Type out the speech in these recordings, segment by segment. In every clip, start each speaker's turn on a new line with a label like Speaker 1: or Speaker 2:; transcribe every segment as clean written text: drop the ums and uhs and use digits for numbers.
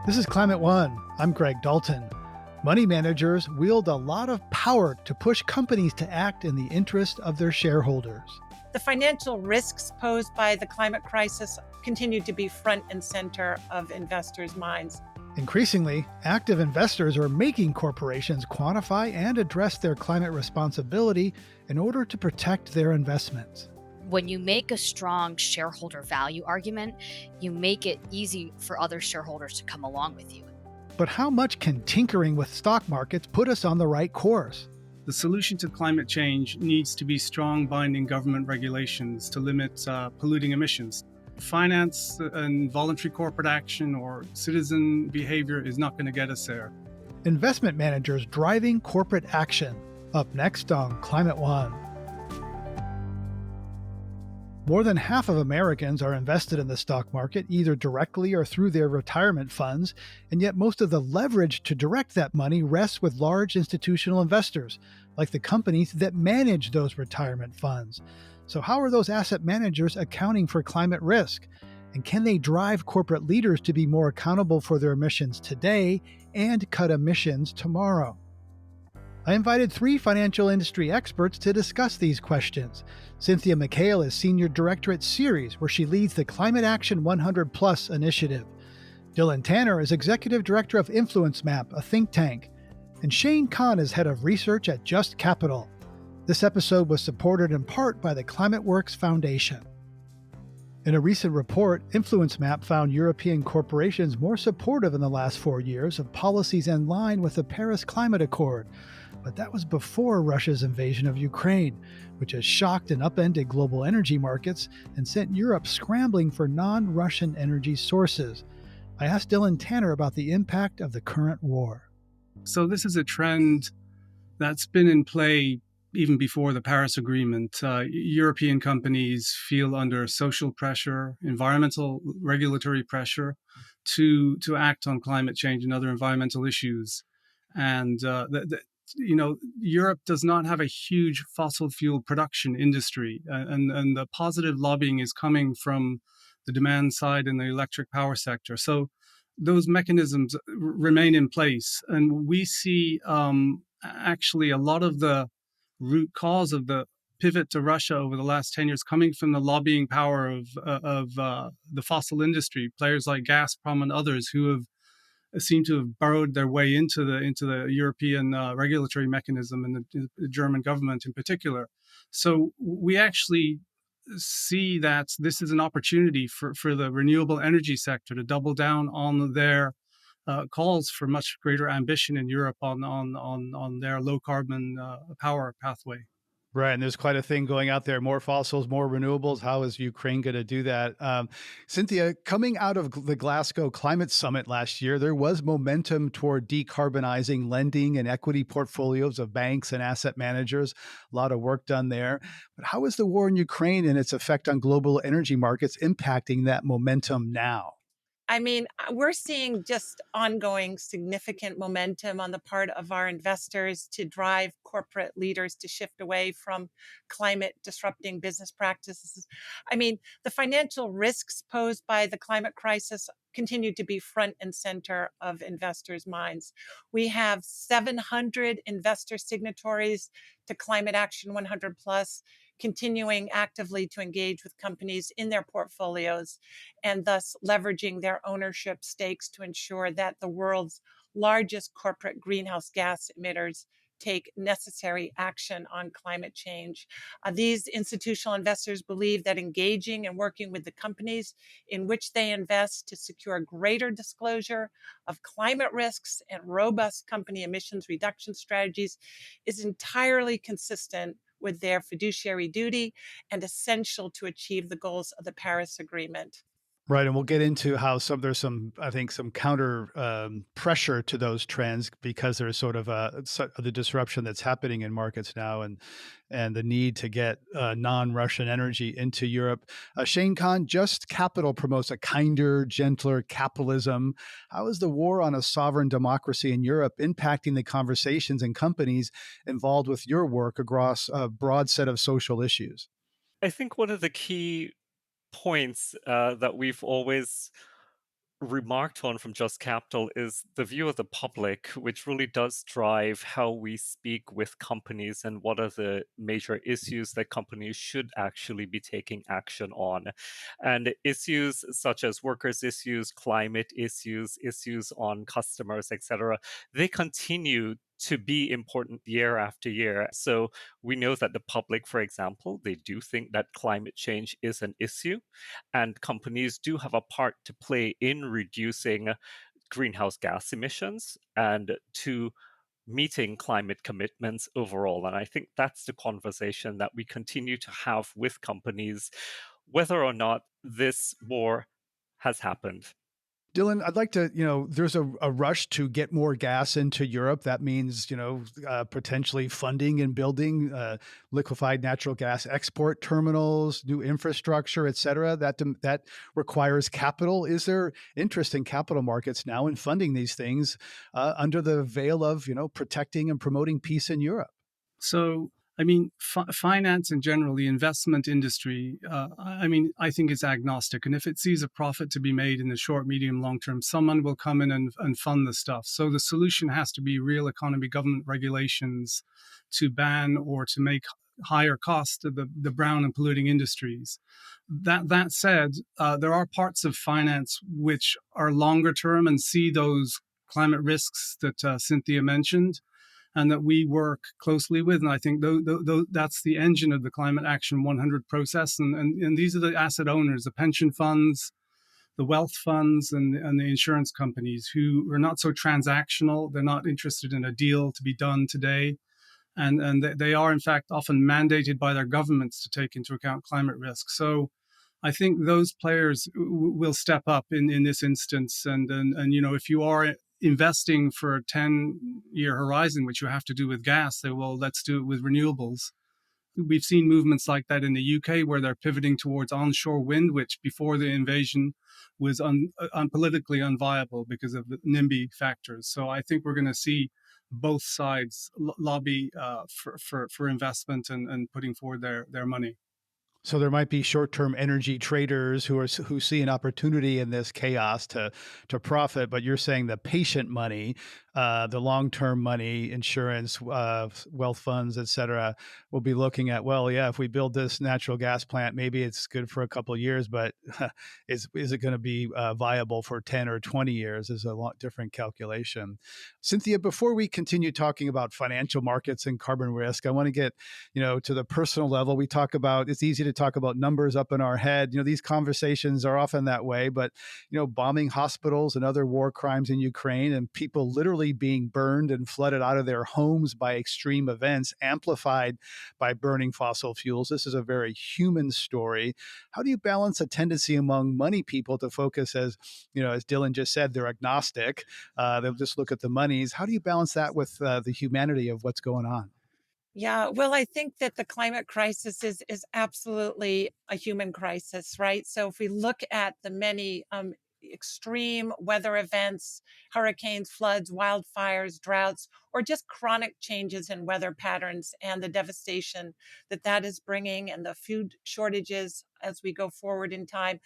Speaker 1: This is Climate One. I'm Greg Dalton. Money managers wield a lot of power to push companies to act in the interest of their shareholders.
Speaker 2: The financial risks posed by the climate crisis continue to be front and center of investors' minds.
Speaker 1: Increasingly, active investors are making corporations quantify and address their climate responsibility in order to protect their investments.
Speaker 3: When you make a strong shareholder value argument, you make it easy for other shareholders to come along with you.
Speaker 1: But how much can tinkering with stock markets put us on the right course?
Speaker 4: The solution to climate change needs to be strong binding government regulations to limit polluting emissions. Finance and voluntary corporate action or citizen behavior is not going to get us there.
Speaker 1: Investment managers driving corporate action. Up next on Climate One. More than half of Americans are invested in the stock market, either directly or through their retirement funds, and yet most of the leverage to direct that money rests with large institutional investors, like the companies that manage those retirement funds. So how are those asset managers accounting for climate risk? And can they drive corporate leaders to be more accountable for their emissions today and cut emissions tomorrow? I invited three financial industry experts to discuss these questions. Cynthia McHale is Senior Director at Ceres, where she leads the Climate Action 100 Plus initiative. Dylan Tanner is Executive Director of Influence Map, a think tank. And Shane Kahn is Head of Research at Just Capital. This episode was supported in part by the ClimateWorks Foundation. In a recent report, Influence Map found European corporations more supportive in the last 4 years of policies in line with the Paris Climate Accord. But that was before Russia's invasion of Ukraine, which has shocked and upended global energy markets and sent Europe scrambling for non-Russian energy sources. I asked Dylan Tanner about the impact of the current war.
Speaker 4: So this is a trend that's been in play even before the Paris Agreement. European companies feel under social pressure, environmental regulatory pressure to act on climate change and other environmental issues. And Europe does not have a huge fossil fuel production industry, and the positive lobbying is coming from the demand side in the electric power sector. So those mechanisms remain in place, and we see actually a lot of the root cause of the pivot to Russia over the last 10 years coming from the lobbying power of the fossil industry, players like Gazprom and others who have seem to have burrowed their way into the European regulatory mechanism and the German government in particular. So we actually see that this is an opportunity for the renewable energy sector to double down on their calls for much greater ambition in Europe on their low carbon power pathway.
Speaker 1: Right, and there's quite a thing going out there, more fossils, more renewables. How is Ukraine going to do that? Cynthia, coming out of the Glasgow Climate Summit last year, there was momentum toward decarbonizing lending and equity portfolios of banks and asset managers. A lot of work done there. But how is the war in Ukraine and its effect on global energy markets impacting that momentum now?
Speaker 2: I mean, we're seeing just ongoing significant momentum on the part of our investors to drive corporate leaders to shift away from climate disrupting business practices. I mean, the financial risks posed by the climate crisis continue to be front and center of investors' minds. We have 700 investor signatories to Climate Action 100 Plus, continuing actively to engage with companies in their portfolios and thus leveraging their ownership stakes to ensure that the world's largest corporate greenhouse gas emitters take necessary action on climate change. These institutional investors believe that engaging and working with the companies in which they invest to secure greater disclosure of climate risks and robust company emissions reduction strategies is entirely consistent with their fiduciary duty and essential to achieve the goals of the Paris Agreement.
Speaker 1: Right, and we'll get into how there's some, I think, some counter pressure to those trends because there's sort of the disruption that's happening in markets now, and the need to get non-Russian energy into Europe. Shane Kahn, Just Capital promotes a kinder, gentler capitalism. How is the war on a sovereign democracy in Europe impacting the conversations and companies involved with your work across a broad set of social issues?
Speaker 5: I think one of the key points that we've always remarked on from Just Capital is the view of the public, which really does drive how we speak with companies and what are the major issues that companies should actually be taking action on. And issues such as workers' issues, climate issues, issues on customers, etc., they continue to be important year after year. So we know that the public, for example, they do think that climate change is an issue, and companies do have a part to play in reducing greenhouse gas emissions and to meeting climate commitments overall. And I think that's the conversation that we continue to have with companies, whether or not this war has happened.
Speaker 1: Dylan, I'd like to, there's a rush to get more gas into Europe. That means, potentially funding and building liquefied natural gas export terminals, new infrastructure, et cetera. That requires capital. Is there interest in capital markets now in funding these things under the veil of, protecting and promoting peace in Europe?
Speaker 4: So, I mean, finance in general, the investment industry, I think it's agnostic. And if it sees a profit to be made in the short, medium, long term, someone will come in and fund the stuff. So the solution has to be real economy government regulations to ban or to make higher cost to the brown and polluting industries. That said, there are parts of finance which are longer term and see those climate risks that Cynthia mentioned, and that we work closely with. And I think that's the engine of the Climate Action 100 process. And these are the asset owners, the pension funds, the wealth funds, and the insurance companies who are not so transactional. They're not interested in a deal to be done today. And they are, in fact, often mandated by their governments to take into account climate risk. So I think those players will step up in this instance. And if you are investing for a 10-year horizon, which you have to do with gas, say, well, let's do it with renewables. We've seen movements like that in the UK where they're pivoting towards onshore wind, which before the invasion was politically unviable because of the NIMBY factors. So I think we're going to see both sides lobby for investment and putting forward their money.
Speaker 1: So there might be short-term energy traders who see an opportunity in this chaos to profit, but you're saying the patient money, the long-term money, insurance, wealth funds, et cetera, will be looking at, well, yeah, if we build this natural gas plant, maybe it's good for a couple of years, but is it going to be viable for 10 or 20 years? Is a lot different calculation. Cynthia, before we continue talking about financial markets and carbon risk, I want to get to the personal level. We talk about, it's easy to talk about numbers up in our head. These conversations are often that way, but bombing hospitals and other war crimes in Ukraine and people literally being burned and flooded out of their homes by extreme events amplified by burning fossil fuels. This is a very human story. How do you balance a tendency among money people to focus, as Dylan just said, they're agnostic. They'll just look at the monies. How do you balance that with the humanity of what's going on?
Speaker 2: Yeah, well, I think that the climate crisis is absolutely a human crisis, right? So if we look at the many extreme weather events, hurricanes, floods, wildfires, droughts, or just chronic changes in weather patterns and the devastation that is bringing and the food shortages as we go forward in time,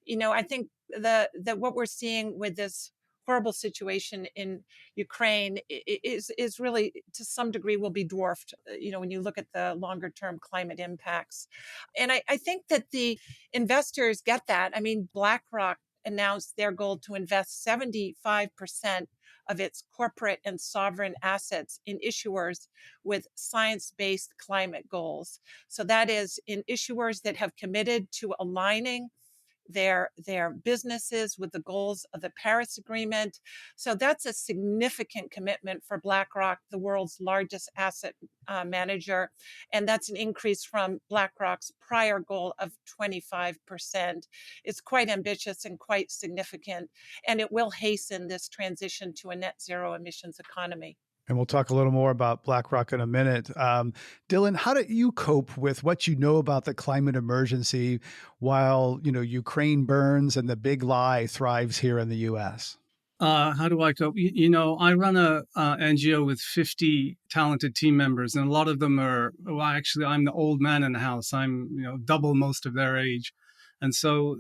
Speaker 2: I think that what we're seeing with this horrible situation in Ukraine is really to some degree will be dwarfed, when you look at the longer term climate impacts. And I think that the investors get that. I mean, BlackRock announced their goal to invest 75% of its corporate and sovereign assets in issuers with science-based climate goals. So that is in issuers that have committed to aligning their businesses with the goals of the Paris Agreement. So that's a significant commitment for BlackRock, the world's largest asset manager. And that's an increase from BlackRock's prior goal of 25%. It's quite ambitious and quite significant, and it will hasten this transition to a net zero emissions economy.
Speaker 1: And we'll talk a little more about BlackRock in a minute. Dylan, how do you cope with what you know about the climate emergency while, Ukraine burns and the big lie thrives here in the U.S.?
Speaker 4: How do I cope? I run a NGO with 50 talented team members, and a lot of them are, well, actually, I'm the old man in the house. I'm, double most of their age. And so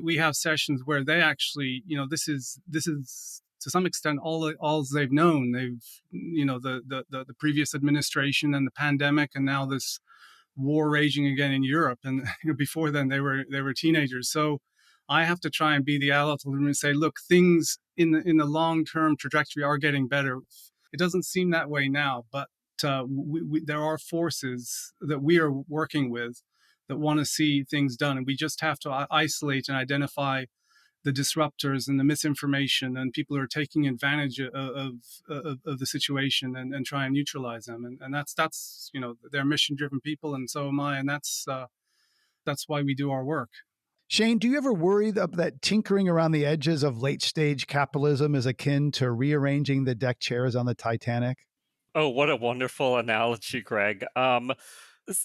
Speaker 4: we have sessions where they actually, this is to some extent all they've known. They've, the previous administration and the pandemic, and now this war raging again in Europe. And before then they were teenagers. So I have to try and be the ally to them and say, look, things in the long term trajectory are getting better. It doesn't seem that way now, but there are forces that we are working with that want to see things done, and we just have to isolate and identify the disruptors and the misinformation and people who are taking advantage of the situation, and try and neutralize them. And that's they're mission driven people, and so am I, and that's why we do our work.
Speaker 1: Shane, do you ever worry that tinkering around the edges of late stage capitalism is akin to rearranging the deck chairs on the Titanic?
Speaker 5: Oh, what a wonderful analogy, Greg.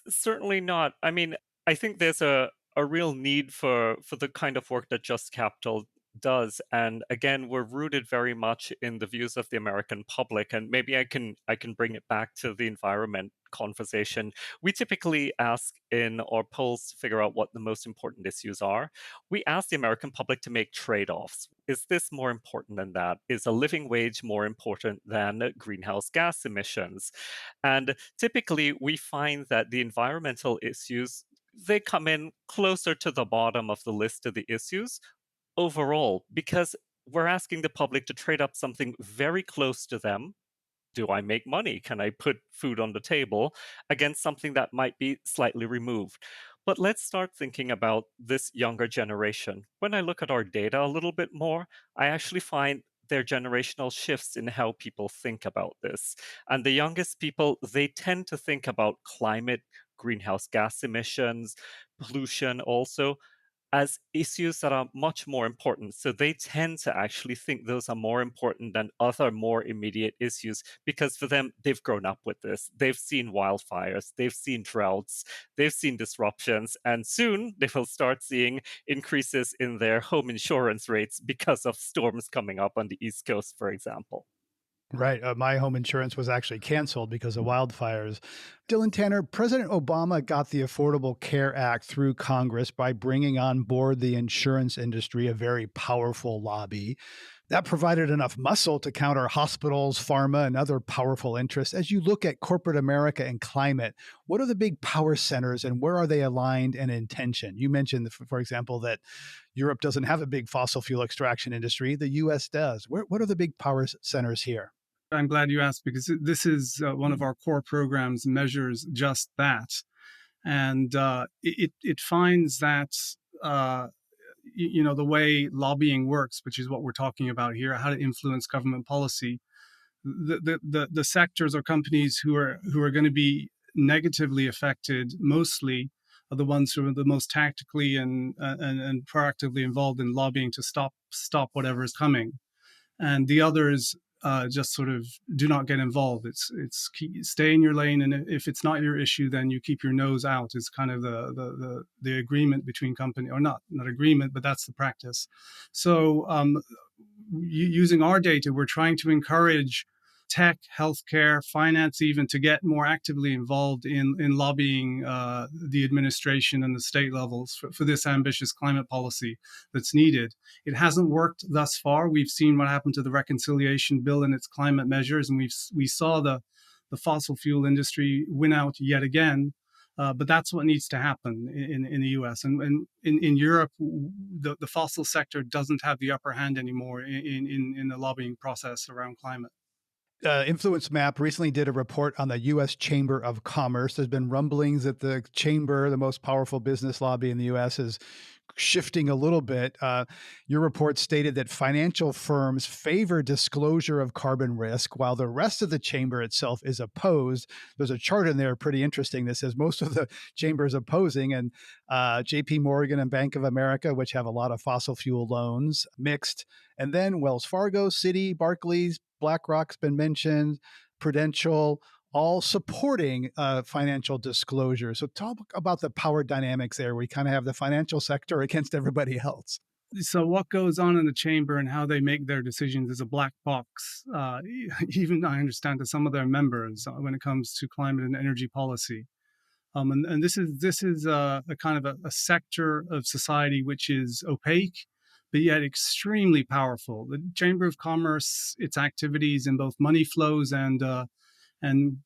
Speaker 5: Certainly not. I mean, I think there's a real need for the kind of work that Just Capital does. And again, we're rooted very much in the views of the American public. And maybe I can bring it back to the environment conversation. We typically ask in our polls to figure out what the most important issues are. We ask the American public to make trade-offs. Is this more important than that? Is a living wage more important than greenhouse gas emissions? And typically, we find that the environmental issues, they come in closer to the bottom of the list of the issues overall, because we're asking the public to trade up something very close to them. Do I make money? Can I put food on the table against something that might be slightly removed? But let's start thinking about this younger generation. When I look at our data a little bit more, I actually find there are generational shifts in how people think about this. And the youngest people, they tend to think about climate, greenhouse gas emissions, pollution also, as issues that are much more important. So they tend to actually think those are more important than other more immediate issues, because for them, they've grown up with this. They've seen wildfires, they've seen droughts, they've seen disruptions, and soon they will start seeing increases in their home insurance rates because of storms coming up on the East Coast, for example.
Speaker 1: Right. My home insurance was actually canceled because of wildfires. Dylan Tanner, President Obama got the Affordable Care Act through Congress by bringing on board the insurance industry, a very powerful lobby. That provided enough muscle to counter hospitals, pharma, and other powerful interests. As you look at corporate America and climate, what are the big power centers and where are they aligned and in tension? You mentioned, for example, that Europe doesn't have a big fossil fuel extraction industry. The U.S. does. What are the big power centers here?
Speaker 4: I'm glad you asked, because this is one of our core programs, measures just that. And it finds that, the way lobbying works, which is what we're talking about here, how to influence government policy. The sectors or companies who are going to be negatively affected mostly are the ones who are the most tactically and proactively involved in lobbying to stop whatever is coming, and the others just sort of do not get involved. Stay in your lane, and if it's not your issue, then you keep your nose out. Is kind of the agreement between company, or not agreement, but that's the practice. So using our data, we're trying to encourage tech, healthcare, finance, even to get more actively involved in lobbying the administration and the state levels for this ambitious climate policy that's needed. It hasn't worked thus far. We've seen what happened to the reconciliation bill and its climate measures, and we saw the fossil fuel industry win out yet again. But that's what needs to happen in the U.S. and in Europe. The fossil sector doesn't have the upper hand anymore in the lobbying process around climate.
Speaker 1: Influence Map recently did a report on the U.S. Chamber of Commerce. There's been rumblings that the chamber, the most powerful business lobby in the U.S., is shifting a little bit. Your report stated that financial firms favor disclosure of carbon risk, while the rest of the chamber itself is opposed. There's a chart in there pretty interesting that says most of the chamber is opposing, and J.P. Morgan and Bank of America, which have a lot of fossil fuel loans, mixed. And then Wells Fargo, Citi, Barclays, BlackRock's been mentioned, Prudential, all supporting financial disclosure. So talk about the power dynamics there. We kind of have the financial sector against everybody else.
Speaker 4: So what goes on in the chamber and how they make their decisions is a black box. Even I understand to some of their members when it comes to climate and energy policy. And this is a kind of a sector of society which is opaque, but yet extremely powerful. The Chamber of Commerce, its activities in both money flows and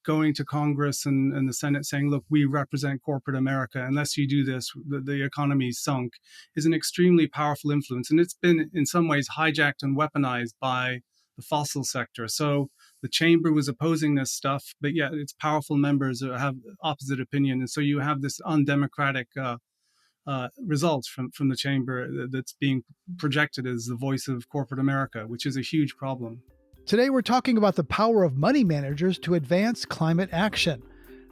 Speaker 4: going to Congress and the Senate saying, look, we represent corporate America. Unless you do this, the economy's sunk, is an extremely powerful influence. And it's been in some ways hijacked and weaponized by the fossil sector. So the chamber was opposing this stuff, but yet its powerful members have opposite opinion. And so you have this undemocratic results from the chamber that's being projected as the voice of corporate America, which is a huge problem.
Speaker 1: Today, we're talking about the power of money managers to advance climate action.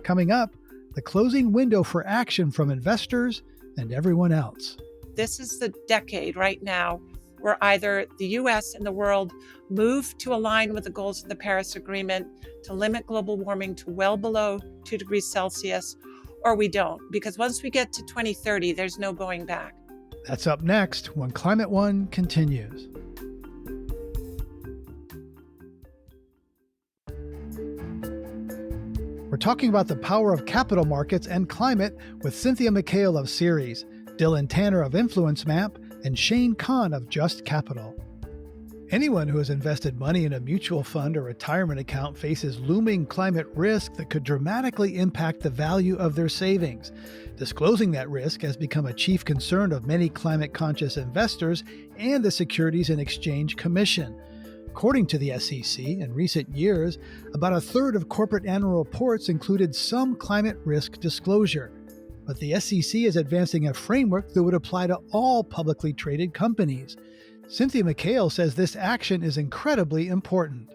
Speaker 1: Coming up, the closing window for action from investors and everyone else.
Speaker 2: This is the decade right now where either the US and the world move to align with the goals of the Paris Agreement to limit global warming to well below 2 degrees Celsius, or we don't. Because once we get to 2030, there's no going back.
Speaker 1: That's up next when Climate One continues. We're talking about the power of capital markets and climate with Cynthia McHale of Ceres, Dylan Tanner of Influence Map, and Shane Kahn of Just Capital. Anyone who has invested money in a mutual fund or retirement account faces looming climate risk that could dramatically impact the value of their savings. Disclosing that risk has become a chief concern of many climate-conscious investors and the Securities and Exchange Commission. According to the SEC, in recent years, about a third of corporate annual reports included some climate risk disclosure. But the SEC is advancing a framework that would apply to all publicly traded companies. Cynthia McHale says this action is incredibly important.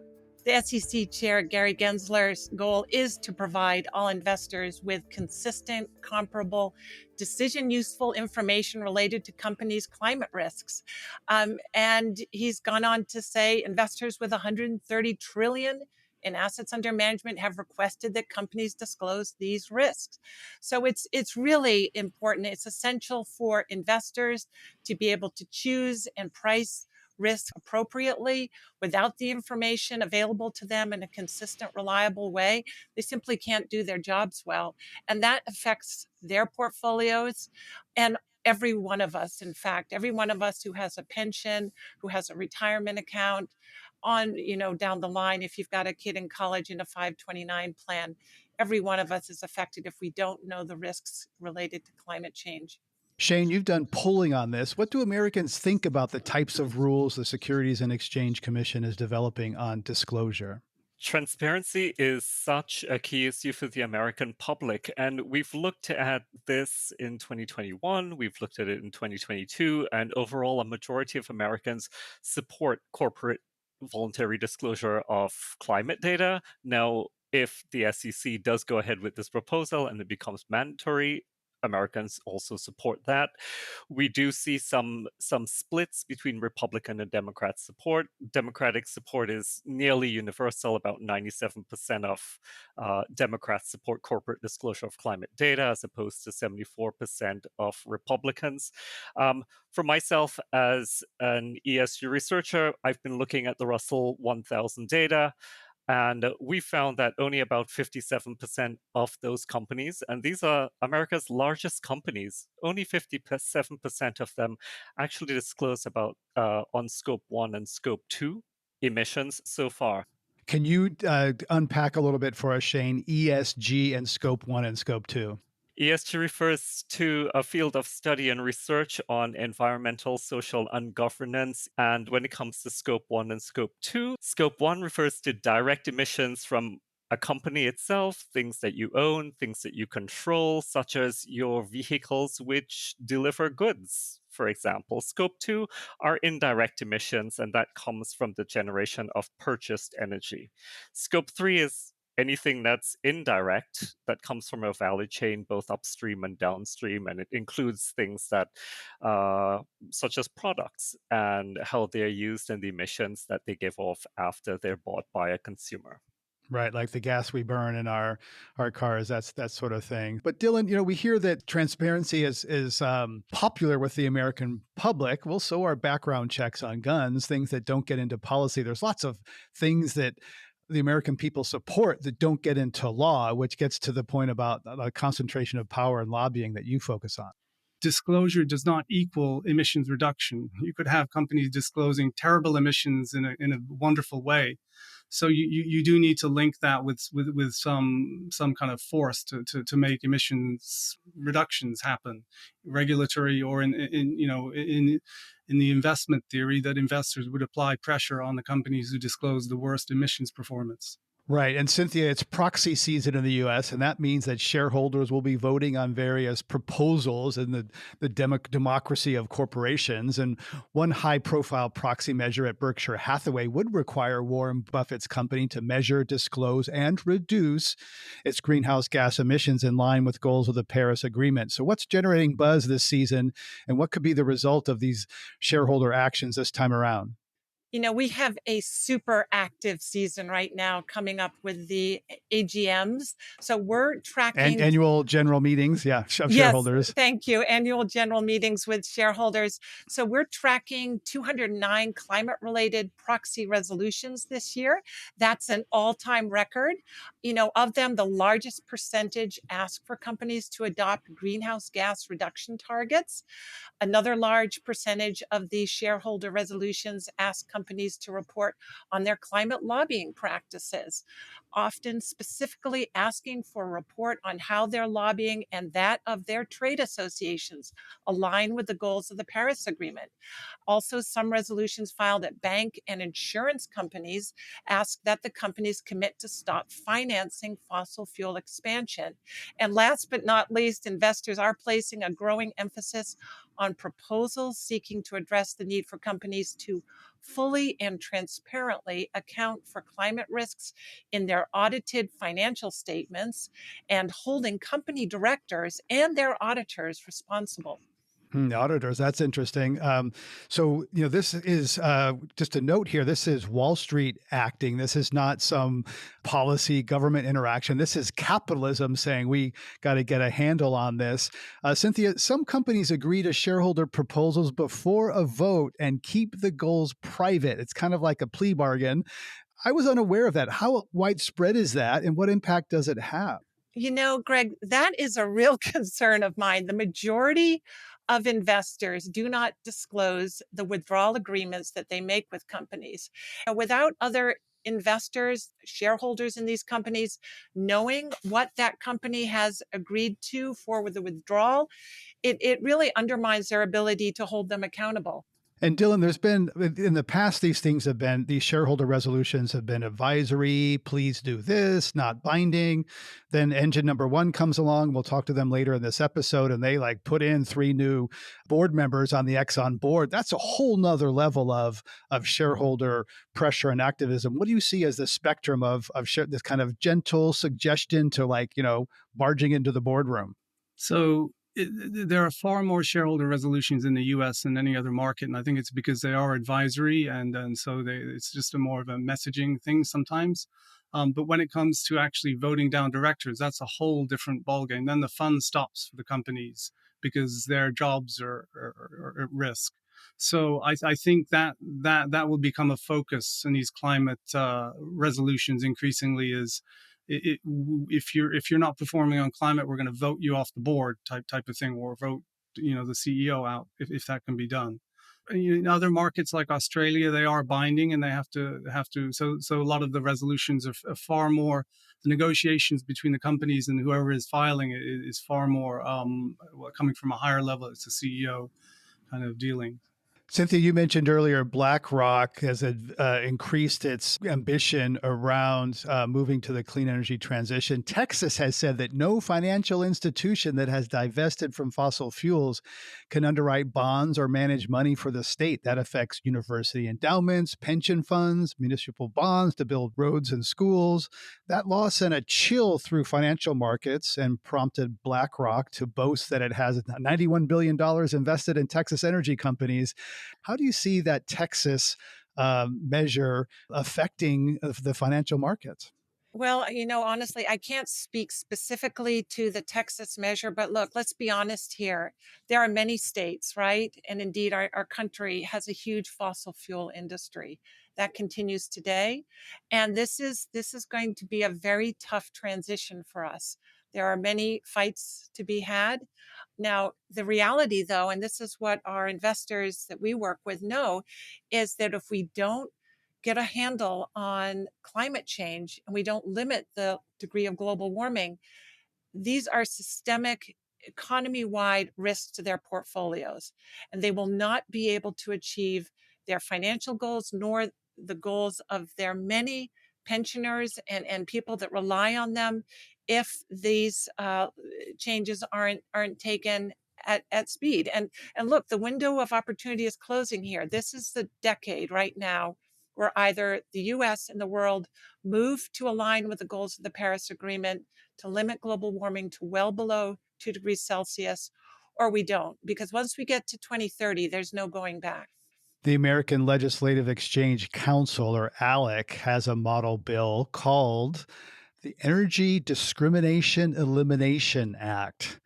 Speaker 2: The SEC Chair Gary Gensler's goal is to provide all investors with consistent, comparable, decision-useful information related to companies' climate risks. And he's gone on to say investors with $130 trillion in assets under management have requested that companies disclose these risks. So it's really important. It's essential for investors to be able to choose and price risk appropriately without the information available to them in a consistent, reliable way. They simply can't do their jobs well. And that affects their portfolios and every one of us, in fact, every one of us who has a pension, who has a retirement account, on, down the line, if you've got a kid in college in a 529 plan, every one of us is affected if we don't know the risks related to climate change.
Speaker 1: Shane, you've done polling on this. What do Americans think about the types of rules the Securities and Exchange Commission is developing on disclosure?
Speaker 5: Transparency is such a key issue for the American public, and we've looked at this in 2021, we've looked at it in 2022, and overall, a majority of Americans support corporate voluntary disclosure of climate data. Now, if the SEC does go ahead with this proposal and it becomes mandatory, Americans also support that. We do see some splits between Republican and Democrat support. Democratic support is nearly universal. About 97% of Democrats support corporate disclosure of climate data, as opposed to 74% of Republicans. For myself, as an ESG researcher, I've been looking at the Russell 1000 data. And we found that only about 57% of those companies, and these are America's largest companies, only 57% of them actually disclose about on scope 1 and scope 2 emissions so far.
Speaker 1: Can you unpack a little bit for us, Shane, ESG and scope 1 and scope 2?
Speaker 5: ESG refers to a field of study and research on environmental, social, and governance. And when it comes to scope 1 and scope 2, scope 1 refers to direct emissions from a company itself, things that you own, things that you control, such as your vehicles which deliver goods, for example. Scope 2 are indirect emissions, and that comes from the generation of purchased energy. Scope 3 is anything that's indirect, that comes from a value chain, both upstream and downstream, and it includes things that, such as products and how they're used and the emissions that they give off after they're bought by a consumer.
Speaker 1: Right, like the gas we burn in our cars, that sort of thing. But Dylan, we hear that transparency is popular with the American public. Well, so are background checks on guns, things that don't get into policy. There's lots of things that the American people support that don't get into law, which gets to the point about the concentration of power and lobbying that you focus on.
Speaker 4: Disclosure does not equal emissions reduction. You could have companies disclosing terrible emissions in a wonderful way. So you do need to link that with some kind of force to make emissions reductions happen, regulatory or in the investment theory that investors would apply pressure on the companies who disclose the worst emissions performance.
Speaker 1: Right. And Cynthia, it's proxy season in the US, and that means that shareholders will be voting on various proposals in the democracy of corporations. And one high profile proxy measure at Berkshire Hathaway would require Warren Buffett's company to measure, disclose, and reduce its greenhouse gas emissions in line with goals of the Paris Agreement. So, what's generating buzz this season, and what could be the result of these shareholder actions this time around?
Speaker 2: We have a super active season right now coming up with the AGMs. So we're
Speaker 1: And
Speaker 2: tracking.
Speaker 1: annual general meetings, yeah, of
Speaker 2: Yes,
Speaker 1: shareholders.
Speaker 2: thank you. Annual general meetings with shareholders. So we're tracking 209 climate related proxy resolutions this year. That's an all time record. Of them, the largest percentage ask for companies to adopt greenhouse gas reduction targets. Another large percentage of these shareholder resolutions ask companies to report on their climate lobbying practices, often specifically asking for a report on how their lobbying and that of their trade associations align with the goals of the Paris Agreement. Also, some resolutions filed at bank and insurance companies ask that the companies commit to stop financing fossil fuel expansion. And last but not least, investors are placing a growing emphasis on proposals seeking to address the need for companies to fully and transparently account for climate risks in their audited financial statements and holding company directors and their auditors responsible.
Speaker 1: The auditors, that's interesting. This is just a note here. This is Wall Street acting. This is not some policy government interaction. This is capitalism saying we got to get a handle on this. Cynthia, some companies agree to shareholder proposals before a vote and keep the goals private. It's kind of like a plea bargain. I was unaware of that. How widespread is that, and what impact does it have?
Speaker 2: Greg, that is a real concern of mine. The majority of investors do not disclose the withdrawal agreements that they make with companies. Without other investors, shareholders in these companies, knowing what that company has agreed to for the withdrawal, it really undermines their ability to hold them accountable.
Speaker 1: And Dylan, there's been in the past, these shareholder resolutions have been advisory, please do this, not binding. Then engine number one comes along. We'll talk to them later in this episode, and they put in 3 new board members on the Exxon board. That's a whole nother level of shareholder pressure and activism. What do you see as the spectrum of this kind of gentle suggestion to barging into the boardroom?
Speaker 4: So there are far more shareholder resolutions in the U.S. than any other market, and I think it's because they are advisory, and so it's just more of a messaging thing sometimes. But when it comes to actually voting down directors, that's a whole different ballgame. Then the fun stops for the companies because their jobs are at risk. So I think that will become a focus in these climate resolutions increasingly. If you're not performing on climate, we're going to vote you off the board type of thing, or vote the CEO out if that can be done. In other markets like Australia, they are binding and they have to. So a lot of the resolutions are far more. The negotiations between the companies and whoever is filing is far more coming from a higher level. It's a CEO kind of dealing.
Speaker 1: Cynthia, you mentioned earlier BlackRock has increased its ambition around moving to the clean energy transition. Texas has said that no financial institution that has divested from fossil fuels can underwrite bonds or manage money for the state. That affects university endowments, pension funds, municipal bonds to build roads and schools. That law sent a chill through financial markets and prompted BlackRock to boast that it has $91 billion invested in Texas energy companies. How do you see that Texas measure affecting the financial markets?
Speaker 2: Well, honestly, I can't speak specifically to the Texas measure, but look, let's be honest here. There are many states, right? And indeed, our country has a huge fossil fuel industry that continues today. And this is going to be a very tough transition for us. There are many fights to be had. Now, the reality, though, and this is what our investors that we work with know, is that if we don't get a handle on climate change and we don't limit the degree of global warming, these are systemic economy-wide risks to their portfolios, and they will not be able to achieve their financial goals nor the goals of their many pensioners and people that rely on them if these changes aren't taken at speed. And look, the window of opportunity is closing here. This is the decade right now where either the US and the world move to align with the goals of the Paris Agreement to limit global warming to well below 2 degrees Celsius, or we don't. Because once we get to 2030, there's no going back.
Speaker 1: The American Legislative Exchange Council, or ALEC, has a model bill called the Energy Discrimination Elimination Act.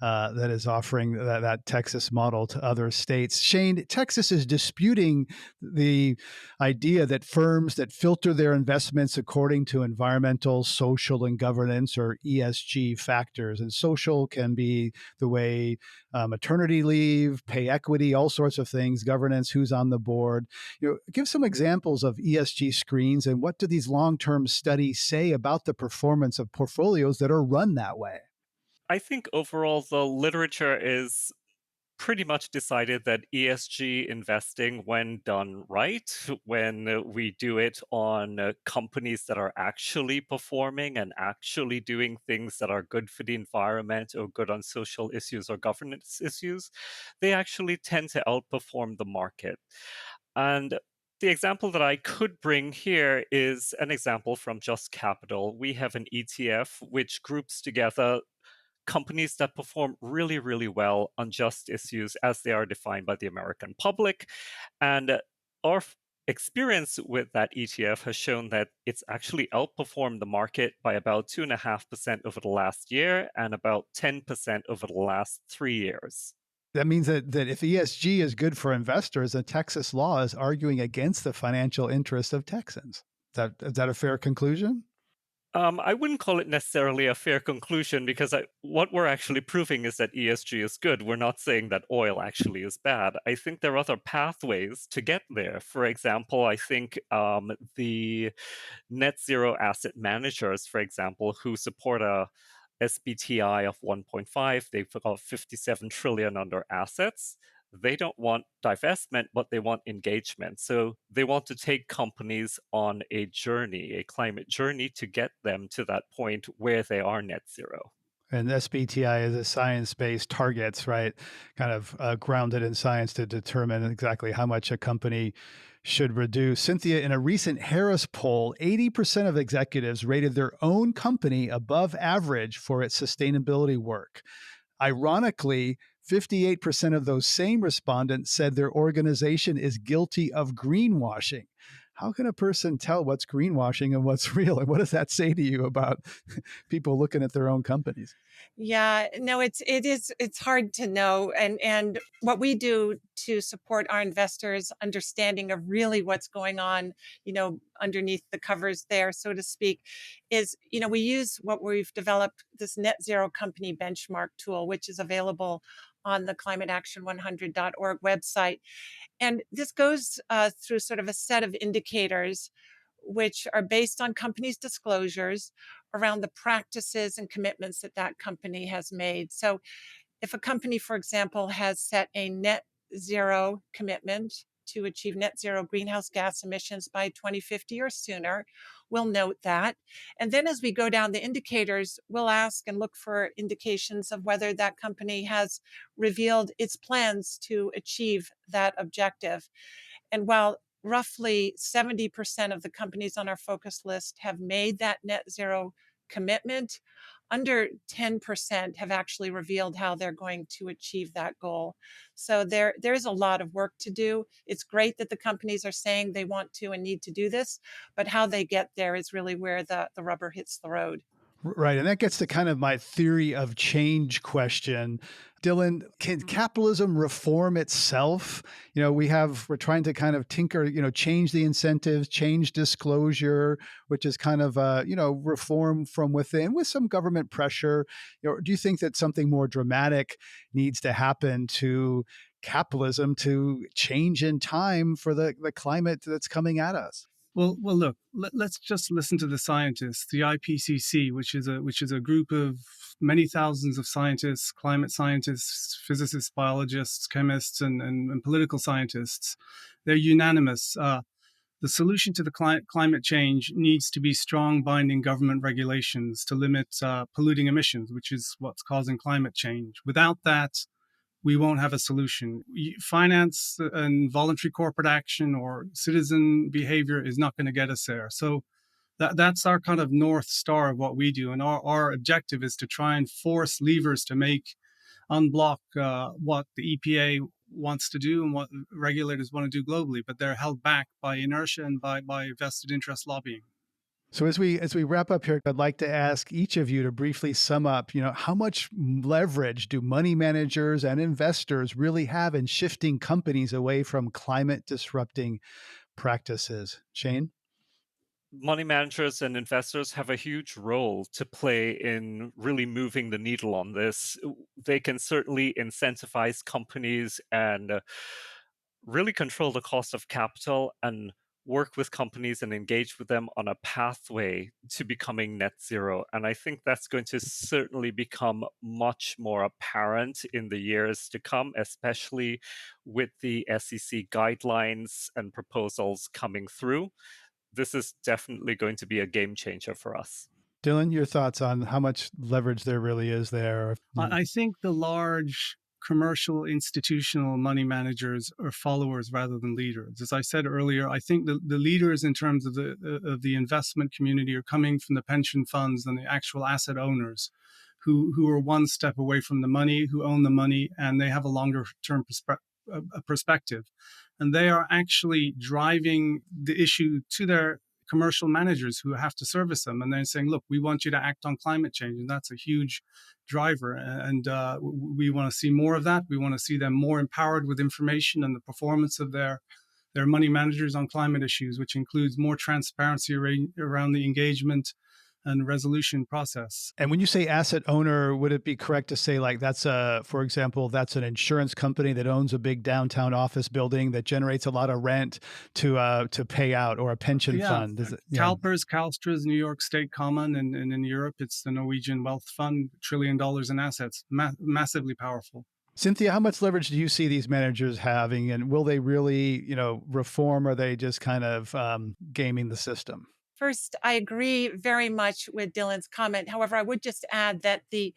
Speaker 1: That is offering that Texas model to other states. Shane, Texas is disputing the idea that firms that filter their investments according to environmental, social, and governance, or ESG factors. And social can be the way maternity leave, pay equity, all sorts of things, governance, who's on the board. Give some examples of ESG screens, and what do these long-term studies say about the performance of portfolios that are run that way?
Speaker 5: I think overall the literature is pretty much decided that ESG investing, when done right, when we do it on companies that are actually performing and actually doing things that are good for the environment or good on social issues or governance issues, they actually tend to outperform the market. And the example that I could bring here is an example from Just Capital. We have an ETF which groups together companies that perform really, really well on just issues as they are defined by the American public. And our experience with that ETF has shown that it's actually outperformed the market by about 2.5% over the last year and about 10% over the last 3 years.
Speaker 1: That means that if ESG is good for investors, then Texas law is arguing against the financial interests of Texans. Is that a fair conclusion?
Speaker 5: I wouldn't call it necessarily a fair conclusion because what we're actually proving is that ESG is good. We're not saying that oil actually is bad. I think there are other pathways to get there. For example, I think the net zero asset managers, for example, who support a SBTI of 1.5, they've got 57 trillion under assets. They don't want divestment, but they want engagement. So they want to take companies on a journey, a climate journey, to get them to that point where they are net zero.
Speaker 1: And SBTI is a science-based targets, right? Kind of grounded in science to determine exactly how much a company should reduce. Cynthia, in a recent Harris poll, 80% of executives rated their own company above average for its sustainability work. Ironically, 58% of those same respondents said their organization is guilty of greenwashing. How can a person tell what's greenwashing and what's real? And what does that say to you about people looking at their own companies?
Speaker 2: Yeah, no, it's hard to know. And what we do to support our investors' understanding of really what's going on, underneath the covers there, so to speak, is, we use what we've developed, this net zero company benchmark tool, which is available on the climateaction100.org website. And this goes through sort of a set of indicators which are based on companies' disclosures around the practices and commitments that that company has made. So if a company, for example, has set a net zero commitment to achieve net zero greenhouse gas emissions by 2050 or sooner, we'll note that. And then as we go down the indicators, we'll ask and look for indications of whether that company has revealed its plans to achieve that objective. And while roughly 70% of the companies on our focus list have made that net zero commitment, under 10% have actually revealed how they're going to achieve that goal. So there's a lot of work to do. It's great that the companies are saying they want to and need to do this, but how they get there is really where the rubber hits the road.
Speaker 1: Right. And that gets to kind of my theory of change question. Dylan, can capitalism reform itself? We're trying to kind of tinker, change the incentives, change disclosure, which is kind of, reform from within with some government pressure. Do you think that something more dramatic needs to happen to capitalism to change in time for the climate that's coming at us?
Speaker 4: Well, look. Let's just listen to the scientists. The IPCC, which is a group of many thousands of scientists, climate scientists, physicists, biologists, chemists, and political scientists. They're unanimous. The solution to the climate change needs to be strong binding government regulations to limit polluting emissions, which is what's causing climate change. Without that, we won't have a solution. Finance and voluntary corporate action or citizen behavior is not going to get us there. So that's our kind of North Star of what we do. And our objective is to try and force levers to unblock what the EPA wants to do and what regulators want to do globally, but they're held back by inertia and by vested interest lobbying.
Speaker 1: So as we wrap up here, I'd like to ask each of you to briefly sum up, how much leverage do money managers and investors really have in shifting companies away from climate disrupting practices? Shane?
Speaker 5: Money managers and investors have a huge role to play in really moving the needle on this. They can certainly incentivize companies and really control the cost of capital and work with companies and engage with them on a pathway to becoming net zero. And I think that's going to certainly become much more apparent in the years to come, especially with the SEC guidelines and proposals coming through. This is definitely going to be a game changer for us.
Speaker 1: Dylan, your thoughts on how much leverage there really is there?
Speaker 4: I think the large commercial institutional money managers are followers rather than leaders. As I said earlier, I think the leaders in terms of the investment community are coming from the pension funds and the actual asset owners who are one step away from the money, who own the money, and they have a longer term perspective. And they are actually driving the issue to their commercial managers who have to service them. And they're saying, look, we want you to act on climate change. And that's a huge driver. And we want to see more of that. We want to see them more empowered with information and the performance of their money managers on climate issues, which includes more transparency around the engagement and resolution process.
Speaker 1: And when you say asset owner, would it be correct to say for example, that's an insurance company that owns a big downtown office building that generates a lot of rent to pay out, or a pension fund?
Speaker 4: CalPERS, CalSTRA's, New York State Common, and in Europe, it's the Norwegian Wealth Fund, $1 trillion in assets, massively powerful.
Speaker 1: Cynthia, how much leverage do you see these managers having, and will they really, reform, or are they just kind of gaming the system?
Speaker 2: First, I agree very much with Dylan's comment. However, I would just add that the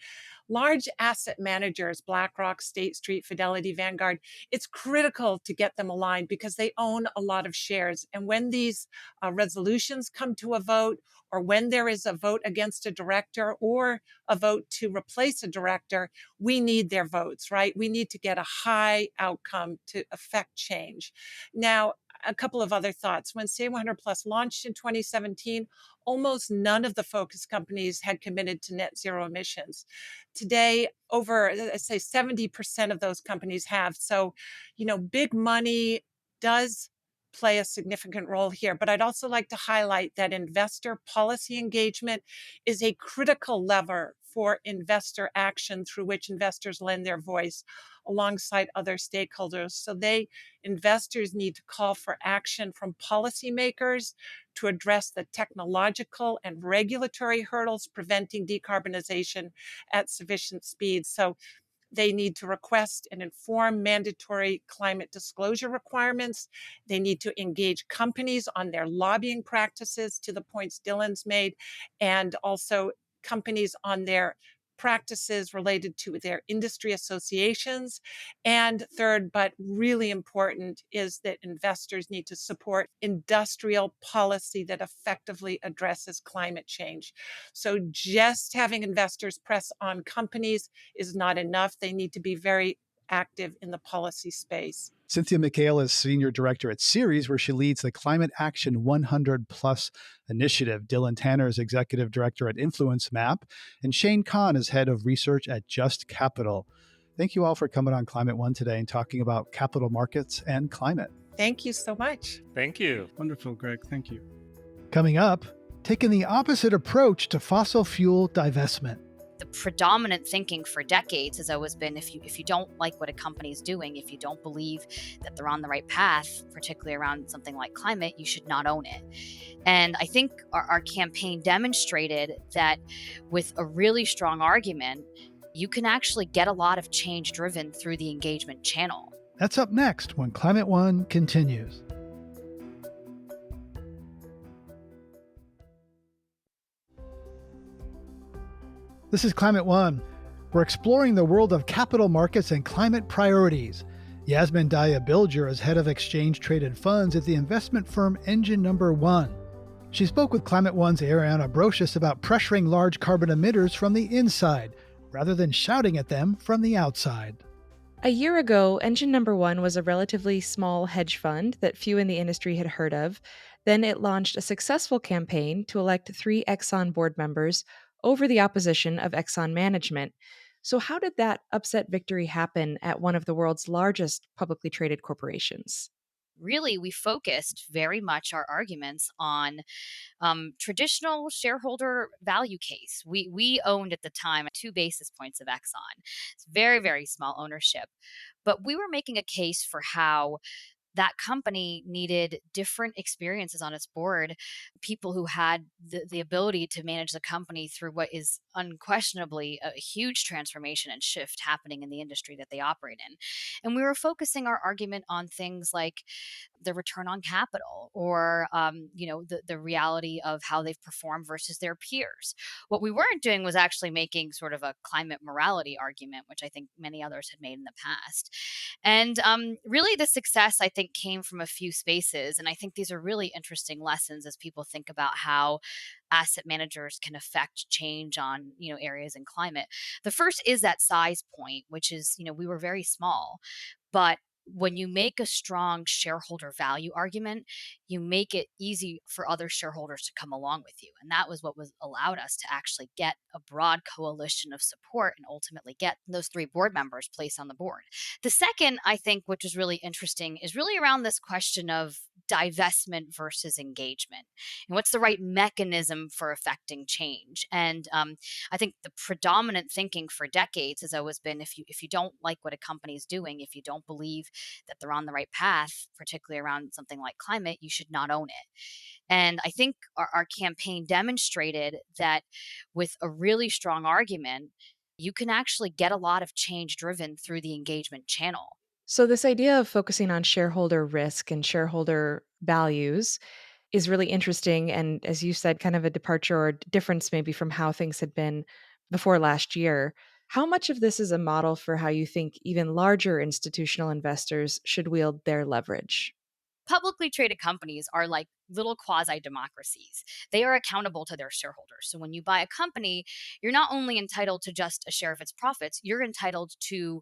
Speaker 2: large asset managers, BlackRock, State Street, Fidelity, Vanguard, it's critical to get them aligned because they own a lot of shares. And when these resolutions come to a vote, or when there is a vote against a director or a vote to replace a director, we need their votes, right? We need to get a high outcome to affect change. Now, a couple of other thoughts. When Say 100 Plus launched in 2017, almost none of the focus companies had committed to net zero emissions. Today, over, let's say, 70% of those companies have. So, big money does play a significant role here. But I'd also like to highlight that investor policy engagement is a critical lever for investor action through which investors lend their voice alongside other stakeholders. So investors need to call for action from policymakers to address the technological and regulatory hurdles preventing decarbonization at sufficient speed. So they need to request and inform mandatory climate disclosure requirements. They need to engage companies on their lobbying practices, to the points Dylan's made, and also companies on their practices related to their industry associations. And third, but really important, is that investors need to support industrial policy that effectively addresses climate change. So just having investors press on companies is not enough. They need to be very active in the policy space.
Speaker 1: Cynthia McHale is Senior Director at Ceres, where she leads the Climate Action 100 Plus initiative. Dylan Tanner is Executive Director at Influence Map, and Shane Kahn is Head of Research at Just Capital. Thank you all for coming on Climate One today and talking about capital markets and climate.
Speaker 2: Thank you so much.
Speaker 5: Thank you.
Speaker 4: Wonderful, Greg. Thank you.
Speaker 1: Coming up, taking the opposite approach to fossil fuel divestment.
Speaker 3: The predominant thinking for decades has always been if you don't like what a company is doing, if you don't believe that they're on the right path, particularly around something like climate, you should not own it. And I think our campaign demonstrated that with a really strong argument, you can actually get a lot of change driven through the engagement channel.
Speaker 1: That's up next when Climate One continues. This is Climate One. We're exploring the world of capital markets and climate priorities. Yasmin Daya-Bilger is head of exchange traded funds at the investment firm Engine Number One. She spoke with Climate One's Ariana Brocious about pressuring large carbon emitters from the inside, rather than shouting at them from the outside.
Speaker 6: A year ago, Engine Number One was a relatively small hedge fund that few in the industry had heard of. Then it launched a successful campaign to elect 3 Exxon board members over the opposition of Exxon management. So how did that upset victory happen at one of the world's largest publicly traded corporations?
Speaker 3: Really, we focused very much our arguments on traditional shareholder value case. We owned at the time 2 basis points of Exxon. It's very, very small ownership. But we were making a case for how that company needed different experiences on its board, people who had the ability to manage the company through what is unquestionably a huge transformation and shift happening in the industry that they operate in. And we were focusing our argument on things like the return on capital or the reality of how they've performed versus their peers. What we weren't doing was actually making sort of a climate morality argument, which I think many others had made in the past. And really the success, I think, came from a few spaces. And I think these are really interesting lessons as people think about how asset managers can affect change on areas in climate. The first is that size point, which is we were very small, but when you make a strong shareholder value argument, you make it easy for other shareholders to come along with you. And that was what was allowed us to actually get a broad coalition of support and ultimately get those 3 board members placed on the board. The second, I think, which is really interesting, is really around this question of divestment versus engagement and what's the right mechanism for affecting change. And I think the predominant thinking for decades has always been if you don't like what a company is doing, if you don't believe that they're on the right path, particularly around something like climate, you should not own it. And I think our campaign demonstrated that with a really strong argument, you can actually get a lot of change driven through the engagement channel.
Speaker 6: So, this idea of focusing on shareholder risk and shareholder values is really interesting. And as you said, kind of a departure or difference maybe from how things had been before last year. How much of this is a model for how you think even larger institutional investors should wield their leverage?
Speaker 3: Publicly traded companies are like little quasi democracies. They are accountable to their shareholders. So when you buy a company, you're not only entitled to just a share of its profits, you're entitled to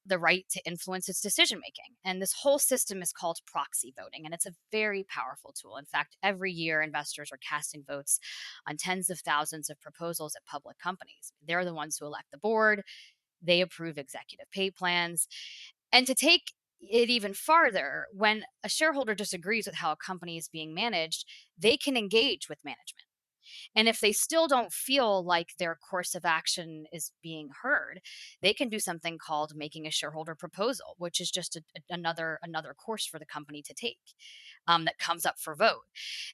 Speaker 3: the right to influence its decision making. And this whole system is called proxy voting, and it's a very powerful tool. In fact, every year investors are casting votes on tens of thousands of proposals at public companies. They're the ones who elect the board, they approve executive pay plans. And to take it even farther, when a shareholder disagrees with how a company is being managed, they can engage with management. And if they still don't feel like their course of action is being heard, they can do something called making a shareholder proposal, which is just another course for the company to take that comes up for vote.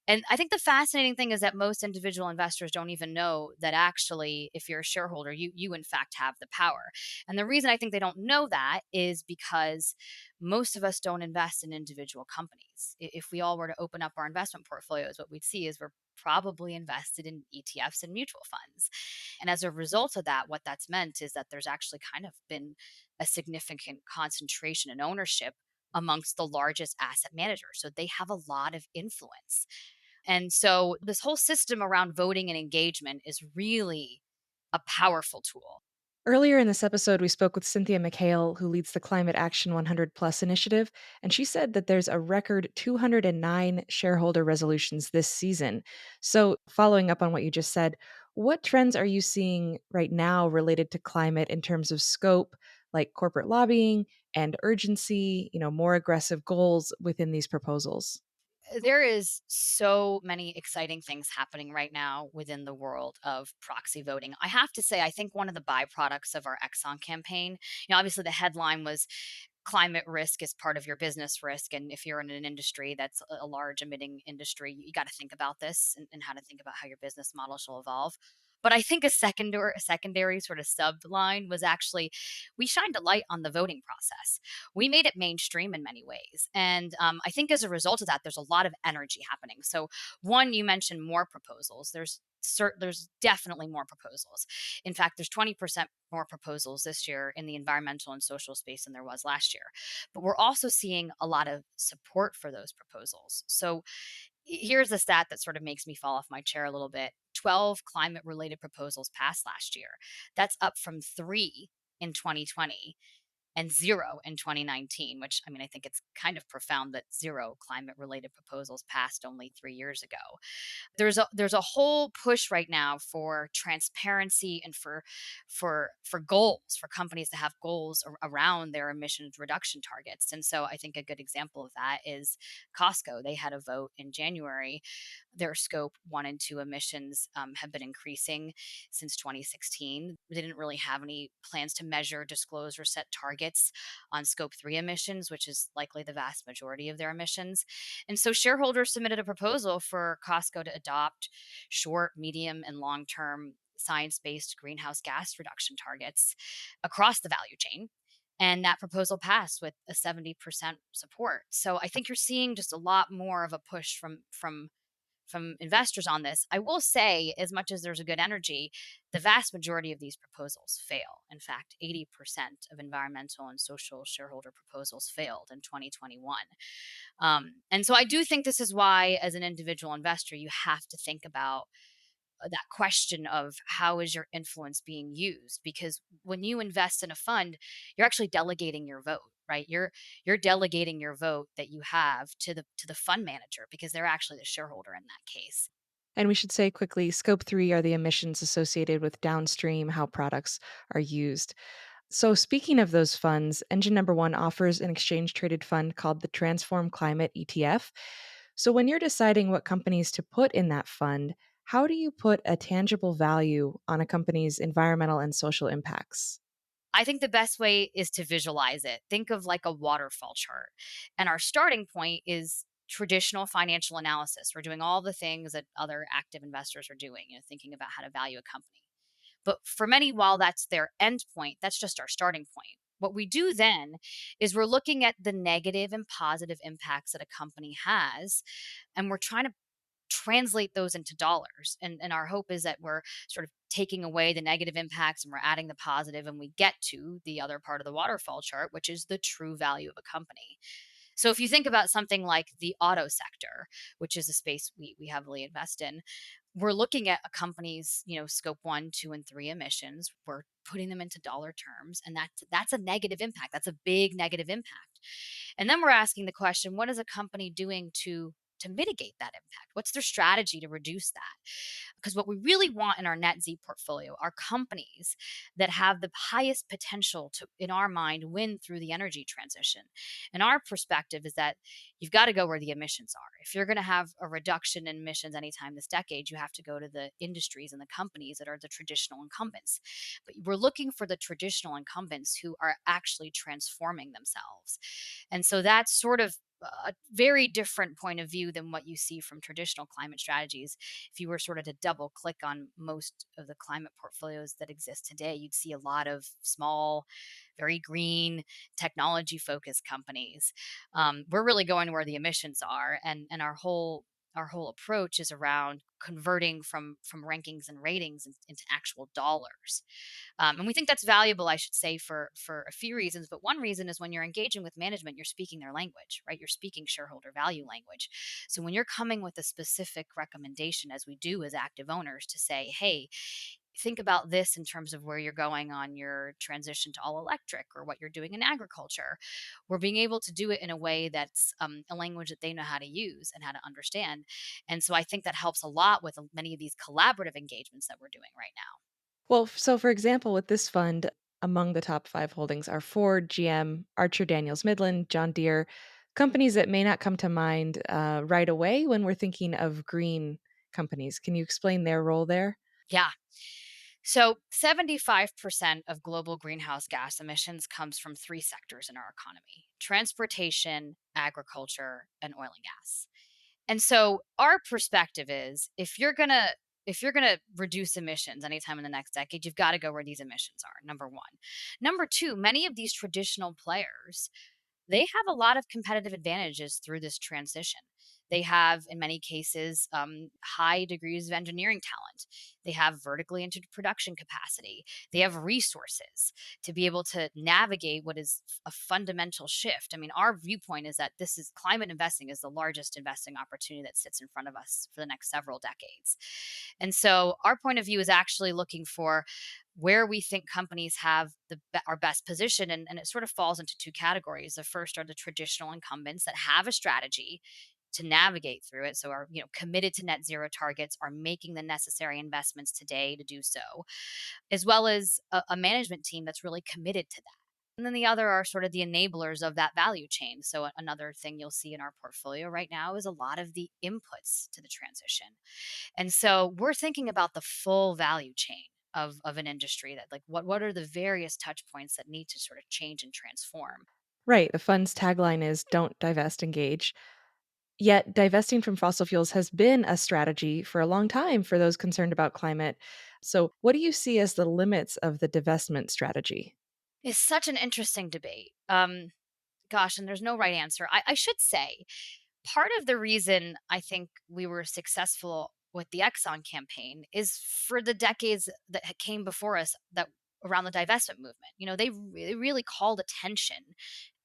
Speaker 3: And I think the fascinating thing is that most individual investors don't even know that actually, if you're a shareholder, you in fact have the power. And the reason I think they don't know that is because most of us don't invest in individual companies. If we all were to open up our investment portfolios, what we'd see is we're probably invested in ETFs and mutual funds. And as a result of that, what that's meant is that there's actually kind of been a significant concentration in ownership amongst the largest asset managers. So they have a lot of influence. And so this whole system around voting and engagement is really a powerful tool.
Speaker 6: Earlier in this episode, we spoke with Cynthia McHale, who leads the Climate Action 100 Plus initiative, and she said that there's a record 209 shareholder resolutions this season. So, following up on what you just said, what trends are you seeing right now related to climate in terms of scope, like corporate lobbying and urgency, more aggressive goals within these proposals?
Speaker 3: There is so many exciting things happening right now within the world of proxy voting. I have to say, I think one of the byproducts of our Exxon campaign, obviously the headline was climate risk is part of your business risk. And if you're in an industry that's a large emitting industry, you got to think about this and how to think about how your business model shall evolve. But I think a secondary sort of subline was actually we shined a light on the voting process. We made it mainstream in many ways. And I think as a result of that, there's a lot of energy happening. So, one, you mentioned more proposals. There's definitely more proposals. In fact, there's 20% more proposals this year in the environmental and social space than there was last year. But we're also seeing a lot of support for those proposals. So here's a stat that sort of makes me fall off my chair a little bit. 12 climate related proposals passed last year. That's up from 3 in 2020 and 0 in 2019, which I think it's kind of profound that 0 climate related proposals passed only 3 years ago. There's a whole push right now for transparency and for goals, for companies to have goals around their emissions reduction targets. And so I think a good example of that is Costco. They had a vote in January. Their scope 1 and 2 emissions have been increasing since 2016. They didn't really have any plans to measure, disclose, or set targets on scope 3 emissions, which is likely the vast majority of their emissions. And so shareholders submitted a proposal for Costco to adopt short, medium, and long term science based greenhouse gas reduction targets across the value chain. And that proposal passed with a 70% support. So I think you're seeing just a lot more of a push from investors on this. I will say, as much as there's a good energy, the vast majority of these proposals fail. In fact, 80% of environmental and social shareholder proposals failed in 2021. And so I do think this is why, as an individual investor, you have to think about that question of how is your influence being used, because when you invest in a fund, you're actually delegating your vote, right? You're delegating your vote that you have to the fund manager, because they're actually the shareholder in that case.
Speaker 6: And we should say quickly, scope 3 are the emissions associated with downstream how products are used. So, speaking of those funds, engine number one offers an exchange traded fund called the Transform Climate ETF. So, when you're deciding what companies to put in that fund, how do you put a tangible value on a company's environmental and social impacts?
Speaker 3: I think the best way is to visualize it. Think of like a waterfall chart. And our starting point is traditional financial analysis. We're doing all the things that other active investors are doing, thinking about how to value a company. But for many, while that's their end point, that's just our starting point. What we do then is we're looking at the negative and positive impacts that a company has, and we're trying to translate those into dollars. And our hope is that we're sort of taking away the negative impacts and we're adding the positive, and we get to the other part of the waterfall chart, which is the true value of a company. So if you think about something like the auto sector, which is a space we heavily invest in, we're looking at a company's, scope 1, 2, and 3 emissions. We're putting them into dollar terms, and that's a negative impact. That's a big negative impact. And then we're asking the question, what is a company doing to mitigate that impact? What's their strategy to reduce that? Because what we really want in our net Z portfolio are companies that have the highest potential to, in our mind, win through the energy transition. And our perspective is that you've got to go where the emissions are. If you're going to have a reduction in emissions anytime this decade, you have to go to the industries and the companies that are the traditional incumbents. But we're looking for the traditional incumbents who are actually transforming themselves. And so that's sort of a very different point of view than what you see from traditional climate strategies. If you were sort of to double click on most of the climate portfolios that exist today, you'd see a lot of small, very green, technology focused companies. We're really going where the emissions are, and our whole approach is around converting from rankings and ratings into actual dollars. And we think that's valuable, I should say, for a few reasons. But one reason is when you're engaging with management, you're speaking their language, right? You're speaking shareholder value language. So when you're coming with a specific recommendation, as we do as active owners, to say, hey, think about this in terms of where you're going on your transition to all electric or what you're doing in agriculture. We're being able to do it in a way that's a language that they know how to use and how to understand. And so I think that helps a lot with many of these collaborative engagements that we're doing right now.
Speaker 6: Well, so for example, with this fund, among the top five holdings are Ford, GM, Archer Daniels Midland, John Deere, companies that may not come to mind right away when we're thinking of green companies. Can you explain their role there?
Speaker 3: Yeah. So 75% of global greenhouse gas emissions comes from three sectors in our economy: transportation, agriculture, and oil and gas. And so our perspective is if you're going to reduce emissions anytime in the next decade, you've got to go where these emissions are. Number 1. Number 2, many of these traditional players, they have a lot of competitive advantages through this transition. They have, in many cases, high degrees of engineering talent. They have vertically integrated production capacity. They have resources to be able to navigate what is a fundamental shift. I mean, our viewpoint is that this is climate investing is the largest investing opportunity that sits in front of us for the next several decades. And so, our point of view is actually looking for where we think companies have our best position, and it sort of falls into two categories. The first are the traditional incumbents that have a strategy to navigate through it, so are committed to net zero targets, are making the necessary investments today to do so, as well as a management team that's really committed to that. And then the other are sort of the enablers of that value chain. So another thing you'll see in our portfolio right now is a lot of the inputs to the transition. And so we're thinking about the full value chain of an industry, that like what are the various touch points that need to sort of change and transform.
Speaker 6: Right. The fund's tagline is "Don't divest, engage." Yet, divesting from fossil fuels has been a strategy for a long time for those concerned about climate. So, what do you see as the limits of the divestment strategy?
Speaker 3: It's such an interesting debate. Gosh, and there's no right answer. I should say part of the reason I think we were successful with the Exxon campaign is for the decades that came before us, that around the divestment movement. They really called attention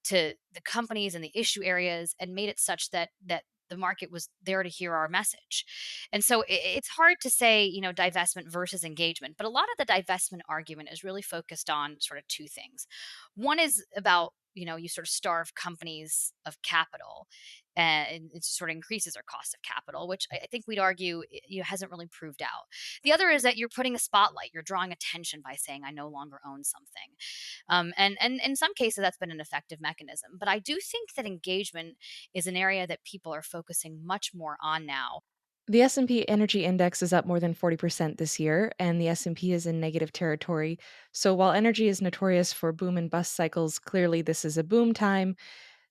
Speaker 3: to the companies and the issue areas and made it such that the market was there to hear our message. And so it's hard to say, divestment versus engagement, but a lot of the divestment argument is really focused on sort of two things. One is about, you sort of starve companies of capital, and it sort of increases their cost of capital, which I think we'd argue hasn't really proved out. The other is that you're putting a spotlight, you're drawing attention by saying, I no longer own something. And in some cases, that's been an effective mechanism. But I do think that engagement is an area that people are focusing much more on now.
Speaker 6: The S&P Energy Index is up more than 40% this year, and the S&P is in negative territory. So while energy is notorious for boom and bust cycles, clearly this is a boom time.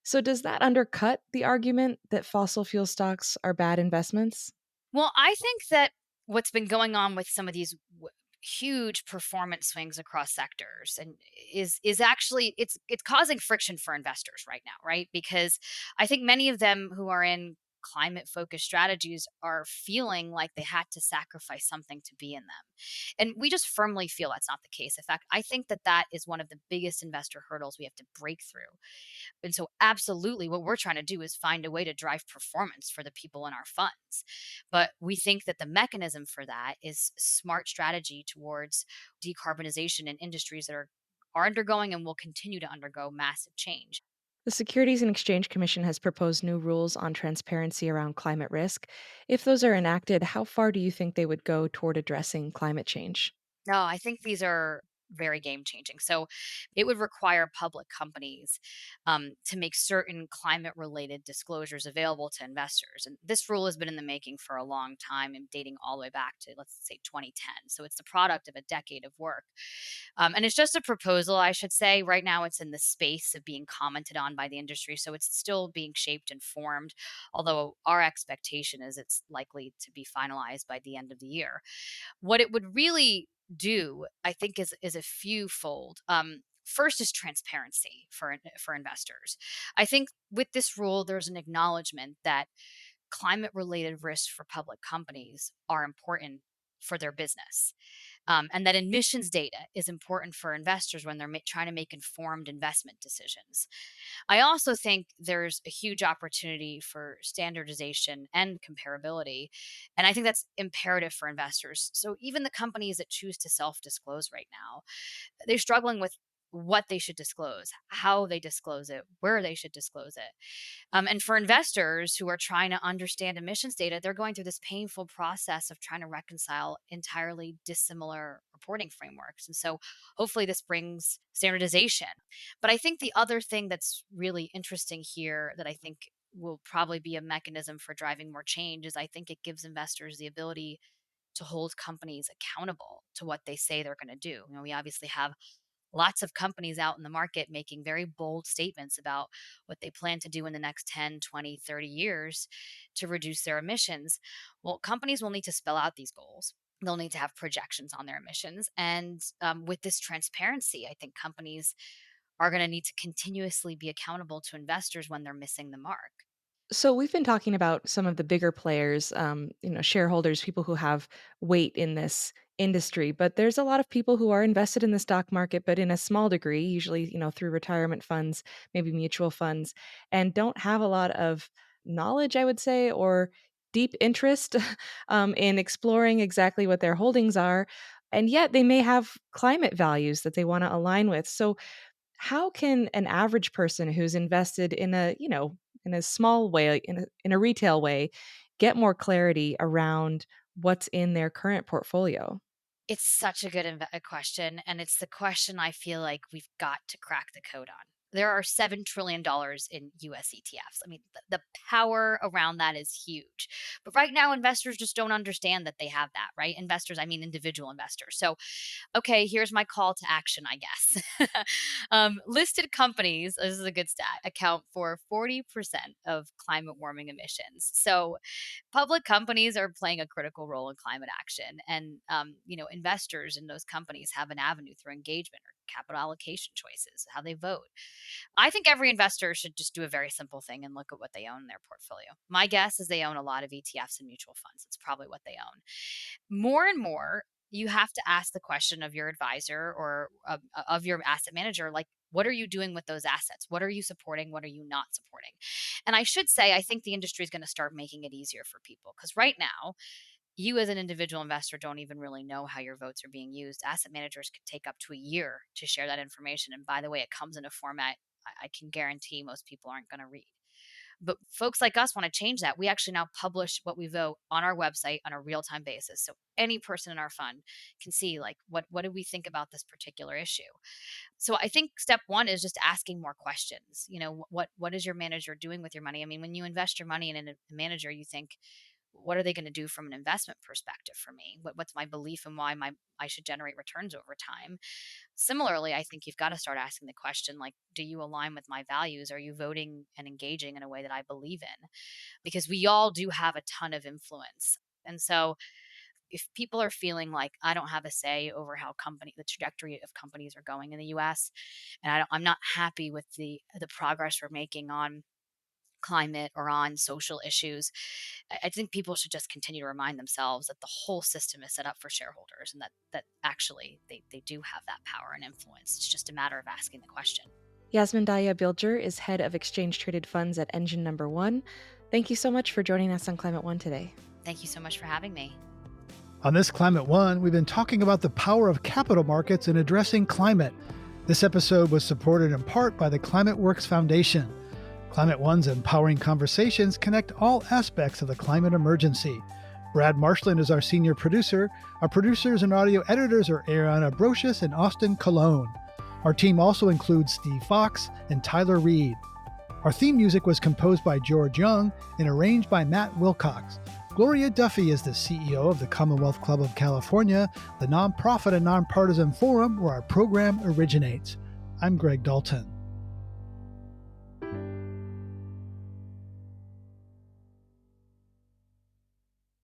Speaker 6: So does that undercut the argument that fossil fuel stocks are bad investments?
Speaker 3: Well, I think that what's been going on with some of these huge performance swings across sectors and is actually it's causing friction for investors right now, right? Because I think many of them who are in climate focused strategies are feeling like they had to sacrifice something to be in them. And we just firmly feel that's not the case. In fact, I think that that is one of the biggest investor hurdles we have to break through. And so, absolutely, what we're trying to do is find a way to drive performance for the people in our funds. But we think that the mechanism for that is smart strategy towards decarbonization in industries that are undergoing and will continue to undergo massive change.
Speaker 6: The Securities and Exchange Commission has proposed new rules on transparency around climate risk. If those are enacted, how far do you think they would go toward addressing climate change?
Speaker 3: No, I think these are very game changing. So it would require public companies to make certain climate related disclosures available to investors. And this rule has been in the making for a long time and dating all the way back to, let's say, 2010. So it's the product of a decade of work. And it's just a proposal, I should say. Right now, it's in the space of being commented on by the industry. So it's still being shaped and formed, although our expectation is it's likely to be finalized by the end of the year. What it would really do, I think, is a few fold. First is transparency for investors. I think with this rule, there's an acknowledgement that climate related risks for public companies are important for their business. And that emissions data is important for investors when they're trying to make informed investment decisions. I also think there's a huge opportunity for standardization and comparability. And I think that's imperative for investors. So even the companies that choose to self disclose right now, they're struggling with what they should disclose, how they disclose it, where they should disclose it. And for investors who are trying to understand emissions data, they're going through this painful process of trying to reconcile entirely dissimilar reporting frameworks. And so hopefully this brings standardization. But I think the other thing that's really interesting here that I think will probably be a mechanism for driving more change is I think it gives investors the ability to hold companies accountable to what they say they're going to do. We obviously have lots of companies out in the market making very bold statements about what they plan to do in the next 10, 20, 30 years to reduce their emissions. Well, companies will need to spell out these goals. They'll need to have projections on their emissions. And with this transparency, I think companies are going to need to continuously be accountable to investors when they're missing the mark.
Speaker 6: So we've been talking about some of the bigger players, shareholders, people who have weight in this industry, but there's a lot of people who are invested in the stock market, but in a small degree, usually, through retirement funds, maybe mutual funds, and don't have a lot of knowledge, I would say, or deep interest in exploring exactly what their holdings are. And yet they may have climate values that they want to align with. So how can an average person who's invested in in a small way, in a retail way, get more clarity around what's in their current portfolio?
Speaker 3: It's such a good question. And it's the question I feel like we've got to crack the code on. There are $7 trillion in US ETFs. I mean, the power around that is huge. But right now, investors just don't understand that they have that, right? Investors, I mean, individual investors. So, okay, here's my call to action, I guess. Listed companies, this is a good stat, account for 40% of climate warming emissions. So, public companies are playing a critical role in climate action, and investors in those companies have an avenue through engagement or capital allocation choices, how they vote. I think every investor should just do a very simple thing and look at what they own in their portfolio. My guess is they own a lot of ETFs and mutual funds. It's probably what they own. More and more, you have to ask the question of your advisor or of your asset manager, like, what are you doing with those assets? What are you supporting? What are you not supporting? And I should say, I think the industry is going to start making it easier for people, because right now, you as an individual investor don't even really know how your votes are being used. Asset managers could take up to a year to share that information. And by the way, it comes in a format I can guarantee most people aren't going to read. But folks like us want to change that. We actually now publish what we vote on our website on a real-time basis. So any person in our fund can see, like, what do we think about this particular issue? So I think step one is just asking more questions. What is your manager doing with your money? I mean, when you invest your money in a manager, you think, what are they going to do from an investment perspective for me? What's my belief and why I should generate returns over time? Similarly, I think you've got to start asking the question, like, do you align with my values? Are you voting and engaging in a way that I believe in? Because we all do have a ton of influence. And so if people are feeling like I don't have a say over how the trajectory of companies are going in the US, and I'm not happy with the progress we're making on climate or on social issues, I think people should just continue to remind themselves that the whole system is set up for shareholders, and that actually they do have that power and influence. It's just a matter of asking the question.
Speaker 6: Yasmin Daya Bilger is head of exchange traded funds at Engine Number One. Thank you so much for joining us on Climate One today.
Speaker 3: Thank you so much for having me.
Speaker 1: On this Climate One, we've been talking about the power of capital markets in addressing climate. This episode was supported in part by the ClimateWorks Foundation. Climate One's empowering conversations connect all aspects of the climate emergency. Brad Marshland is our senior producer. Our producers and audio editors are Ariana Brocious and Austin Colon. Our team also includes Steve Fox and Tyler Reed. Our theme music was composed by George Young and arranged by Matt Wilcox. Gloria Duffy is the CEO of the Commonwealth Club of California, the nonprofit and nonpartisan forum where our program originates. I'm Greg Dalton.